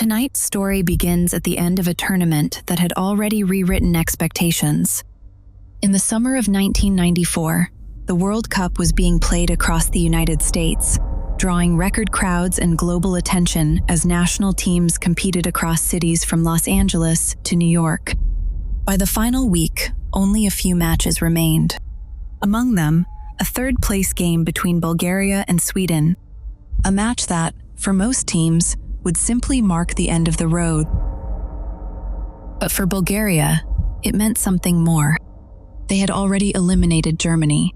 Tonight's story begins at the end of a tournament that had already rewritten expectations. In the summer of 1994, the World Cup was being played across the United States, drawing record crowds and global attention as national teams competed across cities from Los Angeles to New York. By the final week, only a few matches remained. Among them, a third-place game between Bulgaria and Sweden, a match that, for most teams, would simply mark the end of the road. But for Bulgaria, it meant something more. They had already eliminated Germany.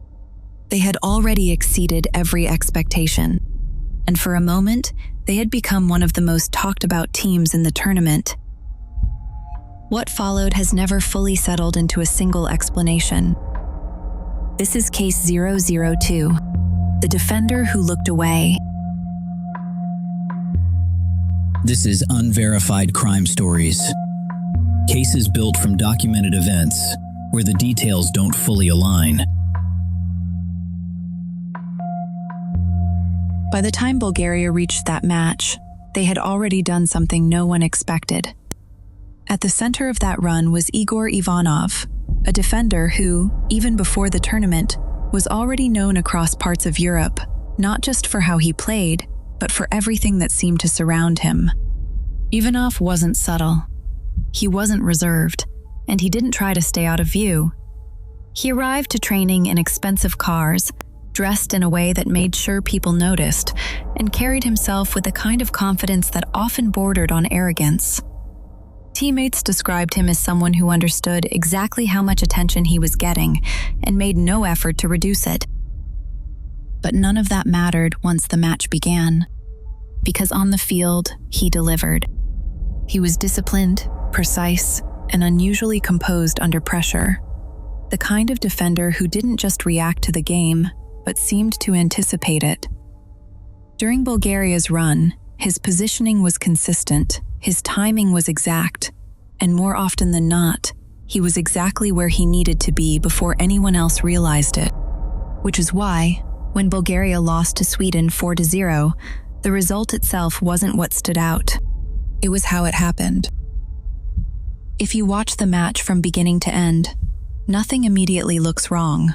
They had already exceeded every expectation. And for a moment, they had become one of the most talked about teams in the tournament. What followed has never fully settled into a single explanation. This is Case 002, the defender who looked away. This is Unverified Crime Stories. Cases built from documented events where the details don't fully align. By the time Bulgaria reached that match, they had already done something no one expected. At the center of that run was Igor Ivanov, a defender who, even before the tournament, was already known across parts of Europe, not just for how he played, but for everything that seemed to surround him. Ivanov wasn't subtle. He wasn't reserved, and he didn't try to stay out of view. He arrived to training in expensive cars, dressed in a way that made sure people noticed, and carried himself with a kind of confidence that often bordered on arrogance. Teammates described him as someone who understood exactly how much attention he was getting and made no effort to reduce it. But none of that mattered once the match began, because on the field, he delivered. He was disciplined, precise, and unusually composed under pressure. The kind of defender who didn't just react to the game, but seemed to anticipate it. During Bulgaria's run, his positioning was consistent, his timing was exact, and more often than not, he was exactly where he needed to be before anyone else realized it. Which is why, when Bulgaria lost to Sweden 4-0, the result itself wasn't what stood out. It was how it happened. If you watch the match from beginning to end, nothing immediately looks wrong.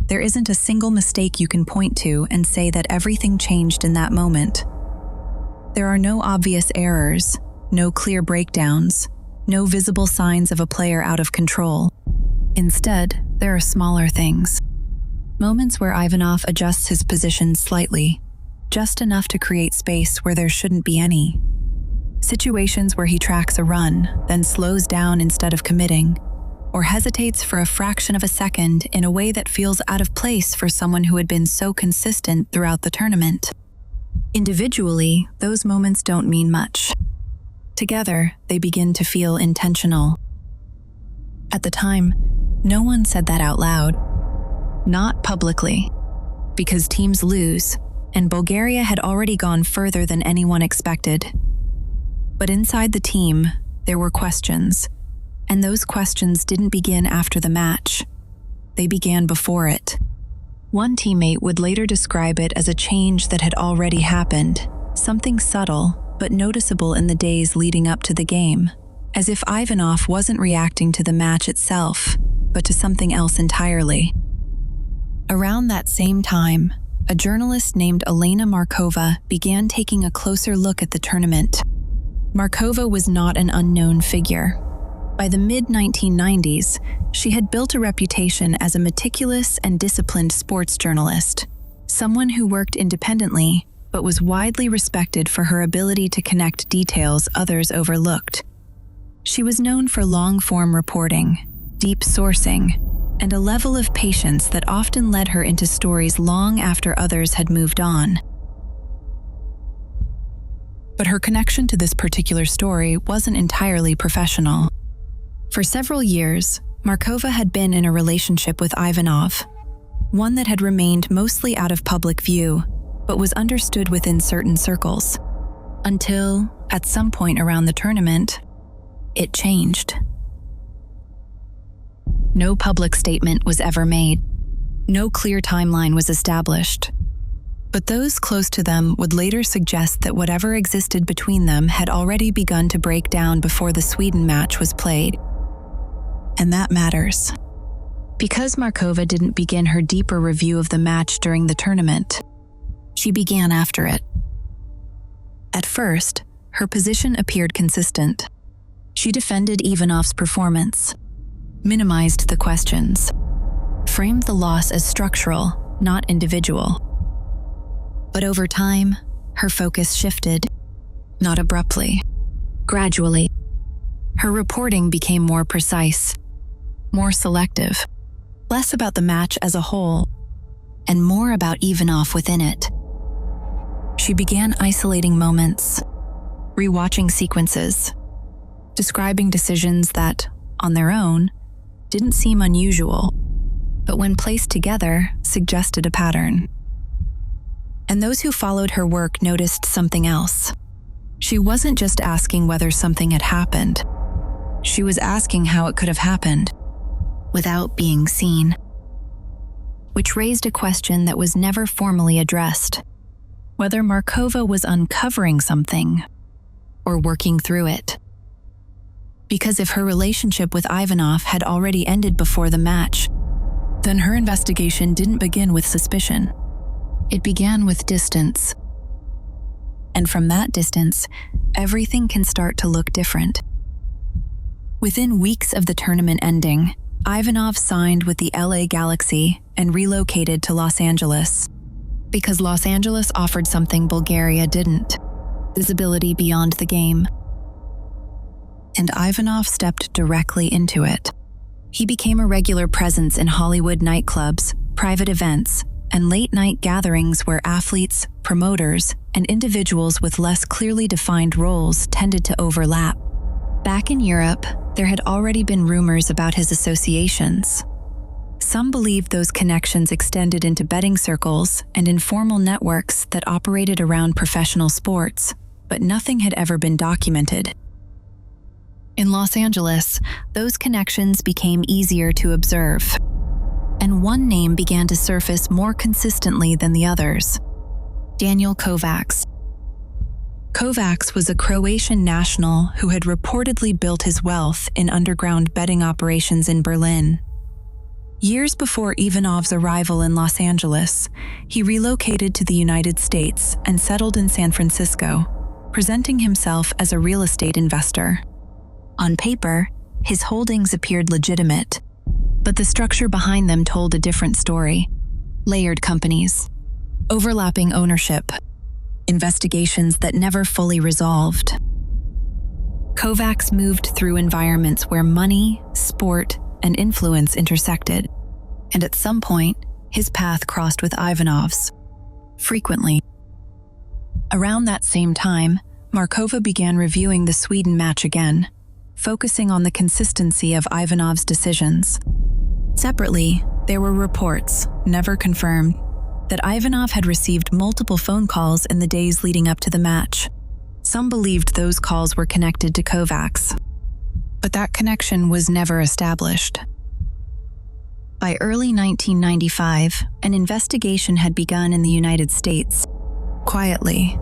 There isn't a single mistake you can point to and say that everything changed in that moment. There are no obvious errors, no clear breakdowns, no visible signs of a player out of control. Instead, there are smaller things. Moments where Ivanov adjusts his position slightly, just enough to create space where there shouldn't be any. Situations where he tracks a run, then slows down instead of committing, or hesitates for a fraction of a second in a way that feels out of place for someone who had been so consistent throughout the tournament. Individually, those moments don't mean much. Together, they begin to feel intentional. At the time, no one said that out loud. Not publicly, because teams lose, and Bulgaria had already gone further than anyone expected. But inside the team, there were questions, and those questions didn't begin after the match. They began before it. One teammate would later describe it as a change that had already happened, something subtle but noticeable in the days leading up to the game, as if Ivanov wasn't reacting to the match itself, but to something else entirely. Around that same time, a journalist named Elena Markova began taking a closer look at the tournament. Markova was not an unknown figure. By the mid-1990s, she had built a reputation as a meticulous and disciplined sports journalist, someone who worked independently but was widely respected for her ability to connect details others overlooked. She was known for long-form reporting, deep sourcing, and a level of patience that often led her into stories long after others had moved on. But her connection to this particular story wasn't entirely professional. For several years, Markova had been in a relationship with Ivanov, one that had remained mostly out of public view, but was understood within certain circles. Until, at some point around the tournament, it changed. No public statement was ever made. No clear timeline was established. But those close to them would later suggest that whatever existed between them had already begun to break down before the Sweden match was played. And that matters. Because Markova didn't begin her deeper review of the match during the tournament, she began after it. At first, her position appeared consistent. She defended Ivanov's performance, minimized the questions, framed the loss as structural, not individual. But over time, her focus shifted, not abruptly, gradually. Her reporting became more precise, more selective, less about the match as a whole, and more about Ivanov within it. She began isolating moments, rewatching sequences, describing decisions that, on their own, didn't seem unusual, but when placed together, suggested a pattern. And those who followed her work noticed something else. She wasn't just asking whether something had happened. She was asking how it could have happened, without being seen. Which raised a question that was never formally addressed: whether Markova was uncovering something or working through it. Because if her relationship with Ivanov had already ended before the match, then her investigation didn't begin with suspicion. It began with distance. And from that distance, everything can start to look different. Within weeks of the tournament ending, Ivanov signed with the LA Galaxy and relocated to Los Angeles. Because Los Angeles offered something Bulgaria didn't: visibility beyond the game. And Ivanov stepped directly into it. He became a regular presence in Hollywood nightclubs, private events, and late-night gatherings where athletes, promoters, and individuals with less clearly defined roles tended to overlap. Back in Europe, there had already been rumors about his associations. Some believed those connections extended into betting circles and informal networks that operated around professional sports, but nothing had ever been documented. In Los Angeles, those connections became easier to observe, and one name began to surface more consistently than the others: Daniel Kovacs. Kovacs was a Croatian national who had reportedly built his wealth in underground betting operations in Berlin. Years before Ivanov's arrival in Los Angeles, he relocated to the United States and settled in San Francisco, presenting himself as a real estate investor. On paper, his holdings appeared legitimate, but the structure behind them told a different story. Layered companies, overlapping ownership, investigations that never fully resolved. Kovacs moved through environments where money, sport, and influence intersected, and at some point, his path crossed with Ivanov's. Frequently. Around that same time, Markova began reviewing the Sweden match again, focusing on the consistency of Ivanov's decisions. Separately, there were reports, never confirmed, that Ivanov had received multiple phone calls in the days leading up to the match. Some believed those calls were connected to Kovacs, but that connection was never established. By early 1995, an investigation had begun in the United States, quietly.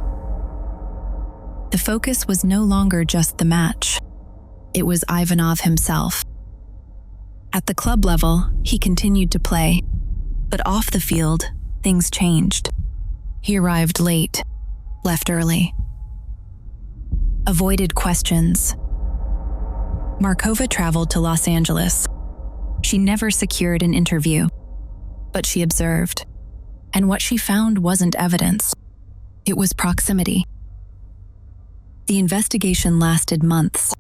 The focus was no longer just the match. It was Ivanov himself. At the club level, he continued to play, but off the field, things changed. He arrived late, left early, avoided questions. Markova traveled to Los Angeles. She never secured an interview, but she observed, and what she found wasn't evidence. It was proximity. The investigation lasted months.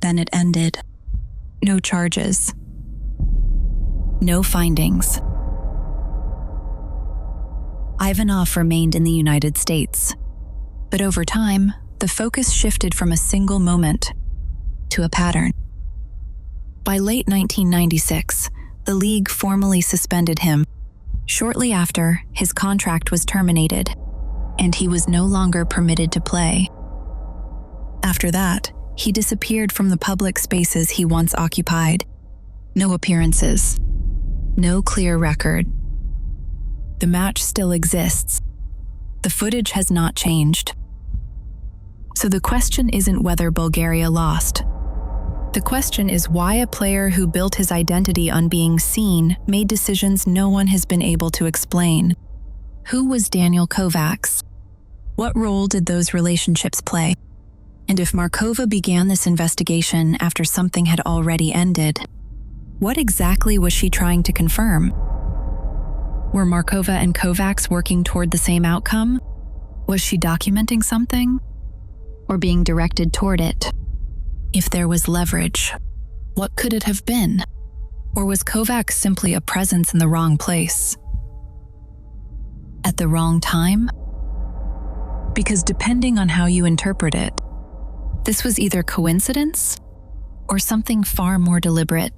Then it ended. No charges. No findings. Ivanov remained in the United States, but over time, the focus shifted from a single moment to a pattern. By late 1996, the league formally suspended him. Shortly after, his contract was terminated, and he was no longer permitted to play. After that, he disappeared from the public spaces he once occupied. No appearances. No clear record. The match still exists, The footage has not changed. So the question isn't whether Bulgaria lost. The question is why a player who built his identity on being seen made decisions no one has been able to explain. Who was Daniel Kovacs? What role did those relationships play? And if Markova began this investigation after something had already ended, what exactly was she trying to confirm? Were Markova and Kovacs working toward the same outcome? Was she documenting something? Or being directed toward it? If there was leverage, what could it have been? Or was Kovacs simply a presence in the wrong place? At the wrong time? Because depending on how you interpret it, this was either coincidence or something far more deliberate.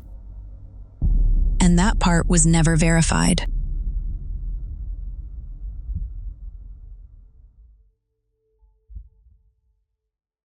And that part was never verified.